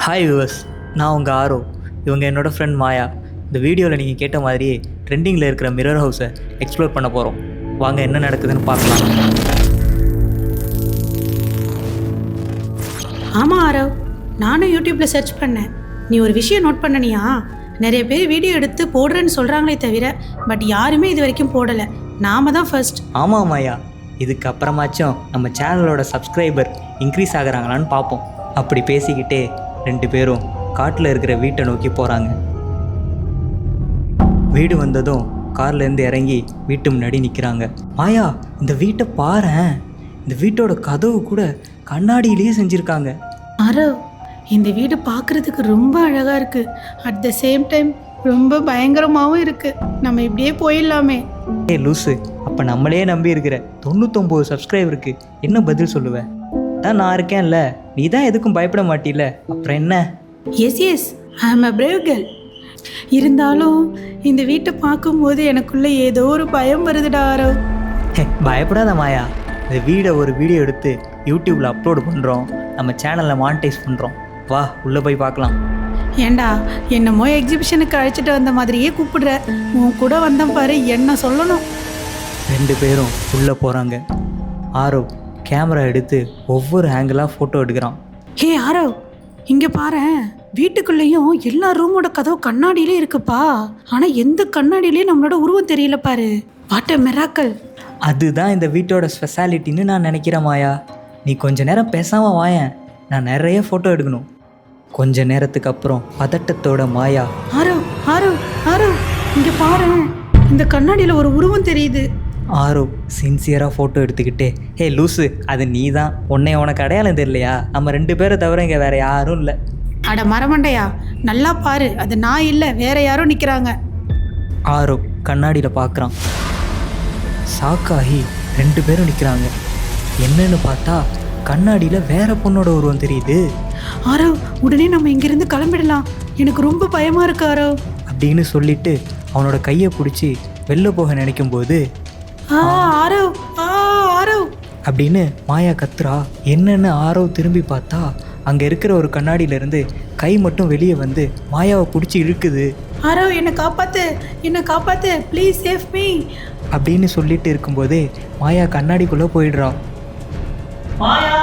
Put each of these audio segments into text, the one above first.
Hi viewers, நான் உங்கள் ஆரோ. இவங்க என்னோடய ஃப்ரெண்ட் மாயா. இந்த வீடியோவில் நீங்கள் கேட்ட மாதிரியே ட்ரெண்டிங்கில் இருக்கிற மிரர் ஹவுஸை எக்ஸ்ப்ளோர் பண்ண போகிறோம். வாங்க என்ன நடக்குதுன்னு பார்க்கலாம். ஆமாம் ஆரவ், நானும் யூடியூப்பில் சர்ச் பண்ணேன். நீ ஒரு விஷயம் நோட் பண்ணனியா? நிறைய பேர் வீடியோ எடுத்து போடுறேன்னு சொல்கிறாங்களே தவிர பட் யாருமே இது வரைக்கும் போடலை. நாம தான் ஃபர்ஸ்ட். ஆமாம் மாயா, இதுக்கப்புறமாச்சும் நம்ம சேனலோட சப்ஸ்கிரைபர் இன்க்ரீஸ் ஆகிறாங்களான்னு பார்ப்போம். அப்படி பேசிக்கிட்டே 2 பேரும் காட்டில் இருக்கிற வீட்டை நோக்கி போகிறாங்க. வீடு வந்ததும் கார்லேருந்து இறங்கி வீட்டு முன்னாடி நிற்கிறாங்க. மாயா, இந்த வீட்டை பாரேன். இந்த வீட்டோட கதவு கூட கண்ணாடியிலேயே செஞ்சுருக்காங்க. ஆரவ், இந்த வீடு பார்க்குறதுக்கு ரொம்ப அழகாக இருக்குது. அட் த சேம் டைம் ரொம்ப பயங்கரமாகவும் இருக்குது. நம்ம இப்படியே போயிடலாமே. லூசு, அப்போ நம்மளே நம்பி இருக்கிற 99 சப்ஸ்கிரைபருக்கு என்ன பதில் சொல்லுவேன்? தான் நான் இருக்கேன்ல, நீ தான் எதுக்கும் பயப்பட மாட்டில, அப்புறம் என்ன? எஸ் ஐ ஆம் அ பிரேவ் கேர்ள். இருந்தாலும் இந்த வீட்டை பார்க்கும்போது எனக்குள்ளே ஏதோ ஒரு பயம் வருதுடா ஆரவ். பயப்படாத மாயா, இந்த வீடை ஒரு வீடியோ எடுத்து யூடியூப்பில் அப்லோடு பண்ணுறோம். நம்ம சேனலில் மானிட்டைஸ் பண்ணுறோம். வா, உள்ளே போய் பார்க்கலாம். ஏண்டா, என்னமோ எக்ஸிபிஷனுக்கு அழைச்சிட்டு வந்த மாதிரியே கூப்பிடுற. உன் கூட வந்தேன் பாரு, என்ன சொல்லணும். 2 பேரும் உள்ளே போகிறாங்க. ஆரவ் கேமரா எடுத்து ஒவ்வொரு ஆங்கிளாக ஃபோட்டோ எடுக்கிறான். ஹே ஆரவ், இங்கே பாரேன். வீட்டுக்குள்ளேயும் எல்லா ரூமோட கதவு கண்ணாடியிலே இருக்குப்பா. ஆனால் எந்த கண்ணாடியிலையும் நம்மளோட உருவம் தெரியல பாரு. What a miracle. அதுதான் இந்த வீட்டோட ஸ்பெஷாலிட்டின்னு நான் நினைக்கிறேன் மாயா. நீ கொஞ்ச நேரம் பேசாமல் வாயேன், நான் நிறைய ஃபோட்டோ எடுக்கணும். கொஞ்ச நேரத்துக்கு அப்புறம் பதட்டத்தோட மாயா, ஆரவ் ஆரவ் ஆரவ், இங்கே பாரேன், இந்த கண்ணாடியில் ஒரு உருவம் தெரியுது. ஆரவ் சின்சியராக ஃபோட்டோ எடுத்துக்கிட்டே, ஹே லூஸு, அது நீ தான். உனக்கு அடையாளம் தெரியலையா? நம்ம 2 பேரை தவிர இங்கே வேறு யாரும் இல்லை. அட மரமண்டையா, நல்லா பாரு, அது நான் இல்லை, வேற யாரும் நிற்கிறாங்க. ஆரவ் கண்ணாடியில் பார்க்குறான். ஷாக்காகி 2 பேரும் நிற்கிறாங்க. என்னன்னு பார்த்தா கண்ணாடியில் வேற பொண்ணோட உருவம் தெரியுது. ஆரவ், உடனே நம்ம இங்கிருந்து கிளம்பிடலாம். எனக்கு ரொம்ப பயமாக இருக்கு ஆரவ். அப்படின்னு சொல்லிட்டு அவனோட கையை பிடிச்சி வெளில போக நினைக்கும் போது, ஆரவ் ஆரவ் அப்படின்னு மாயா கத்துறா. என்னன்னு ஆரவ் திரும்பி பார்த்தா அங்கே இருக்கிற ஒரு கண்ணாடியிலேருந்து கை மட்டும் வெளியே வந்து மாயாவை பிடிச்சி இழுக்குது. ஆரவ், என்னை காப்பாத்து ப்ளீஸ் சேவ் மீ அப்படின்னு சொல்லிட்டு இருக்கும்போதே மாயா கண்ணாடிக்குள்ளே போயிடுறா. மாயா!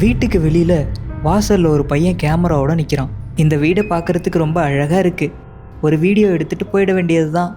வீட்டுக்கு வெளியில் வாசலில் ஒரு பையன் கேமராவோட நிற்கிறான். இந்த வீடை பார்க்குறதுக்கு ரொம்ப அழகாக இருக்குது, ஒரு வீடியோ எடுத்துகிட்டு போயிட வேண்டியது தான்